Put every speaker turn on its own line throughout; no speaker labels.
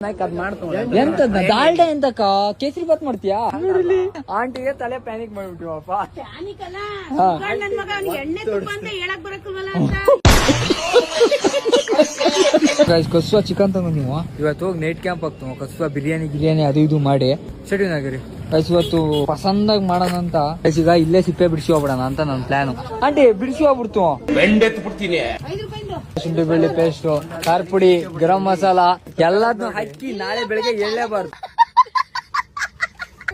ಎಂತದ ದಾಲ್ಡೆ ಎಂತಕ್ಕ ಕೇಸರಿ ಬಾತ್ ಮಾಡ್ತೀಯಾ? ಆಂಟಿಗೆ ತಲೆ ಪ್ಯಾನಿಕ್ ಮಾಡ್ಬಿಟ್ಟಿವಪ್ಪ. ಕಸುವ ಚಿಕನ್ ತಗೊಂಡು ನೀವು ಇವತ್ತು ಹೋಗಿ ನೈಟ್ ಕ್ಯಾಂಪ್ ಆಗ್ತಾವ. ಕಸುವ ಬಿರಿಯಾನಿ ಅದು ಇದು ಮಾಡಿ ಸೆಟಿನಾಗಿರಿ ಗೈಸ್. ಇವತ್ತು ಪಸಂದಾಗಿ ಮಾಡೋಣ ಅಂತ ಈಗ ಇಲ್ಲೇ ಸಿಪ್ಪೆ ಬಿಡಿಸಿ ಹೋಗ್ಬಿಡೋಣ ಅಂತ ನನ್ನ ಪ್ಲಾನ್. ಆಂಟಿ ಬಿಡಿಸಿ ಹೋಗ್ಬಿಡ್ತು. ಶುಂಠಿ ಬೆಳ್ಳಿ ಪೇಸ್ಟ್, ಖಾರ ಪುಡಿ, ಗರಂ ಮಸಾಲ ಎಲ್ಲದನ್ನು ಹಾಕಿ ನಾಳೆ ಬೆಳಗ್ಗೆ ಎಳ್ಳೇಬಾರ್ದು.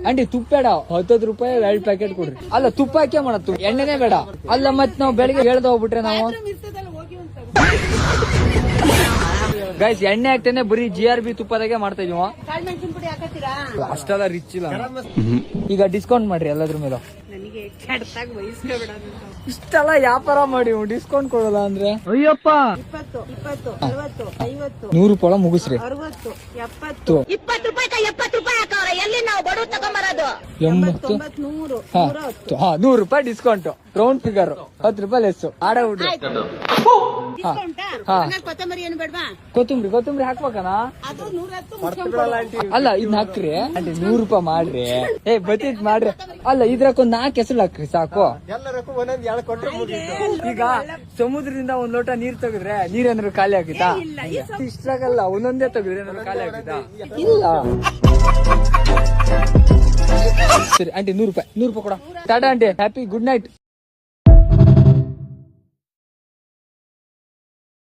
ಆಂಟಿ ತುಪ್ಪ ಬೇಡ, 10 ರೂಪಾಯಿ 2 ಪ್ಯಾಕೆಟ್ ಕೊಡ್ರಿ. ಅಲ್ಲ ತುಪ್ಪ ಹಾಕಿ ಮಾಡತ್ತು, ಎಣ್ಣೆನೇ ಬೇಡ. ಅಲ್ಲ ಮತ್ ನಾವು ಬೆಳಗ್ಗೆ ಹೇಳ್ದ ಹೋಗ್ಬಿಟ್ರೆ ನಾವು ಗೈಸ್ ಎಣ್ಣೆ ಹಾಕ್ತೇನೆ ಬರೀ GRB ತುಪ್ಪದಾಗೆ ಮಾಡ್ತಾ ಇದೀವ. ಅಷ್ಟೆಲ್ಲ ರಿಚ್ ಇಲ್ಲ. ಈಗ ಡಿಸ್ಕೌಂಟ್ ಮಾಡ್ರಿ ಎಲ್ಲದ್ರ ಮೇಲೆ. ಇಷ್ಟೆಲ್ಲ ವ್ಯಾಪಾರ ಮಾಡಿ ಡಿಸ್ಕೌಂಟ್ ಕೊಡಲ್ಲ ಅಂದ್ರೆ ಅಯ್ಯಪ್ಪ. 100 ರೂಪಾಯಿ ಮುಗಿಸ್ರಿ. 80 100 ರೂಪಾಯಿ ಡಿಸ್ಕೌಂಟ್. ರೌಂಡ್ ಫಿಗರ್ 10 ರೂಪಾಯಿ ಲೆಸ್. ಆಡ ಬಿಡ್ರಿ. ಕೊತ್ತಂಬರಿ ಹಾಕ್ಬೇಕನ? ಅಲ್ಲ ಇದನ್ನ ಹಾಕ್ರಿ. 100 ರೂಪಾಯಿ ಮಾಡ್ರಿ. ಬತ್ತಿದ್ ಮಾಡ್ರಿ. ಅಲ್ಲ ಇದ್ರಕ್ಕೊಂದ್ 4 ಹೆಸರು ಹಾಕ್ರಿ ಸಾಕು. ಈಗ ಸಮುದ್ರದಿಂದ 1 ಲೋಟ ನೀರ್ ತೆಗೆದ್ರೆ ನೀರೇನಾದ್ರು ಖಾಲಿ ಆಗಿತ್ತಾ? ಇಷ್ಟಾಗಲ್ಲ, ಒಂದೊಂದೇ ತೆಗೆದ್ರೆ ಏನಾದ್ರು ಖಾಲಿ ಆಗಿತ್ತಾ? ಇಲ್ಲ. ಸರಿ ಆಂಟಿ 100 ರೂಪಾಯಿ ಕೊಡ. ಟಾಟಾ ಆಂಟಿ, ಹ್ಯಾಪಿ ಗುಡ್ ನೈಟ್.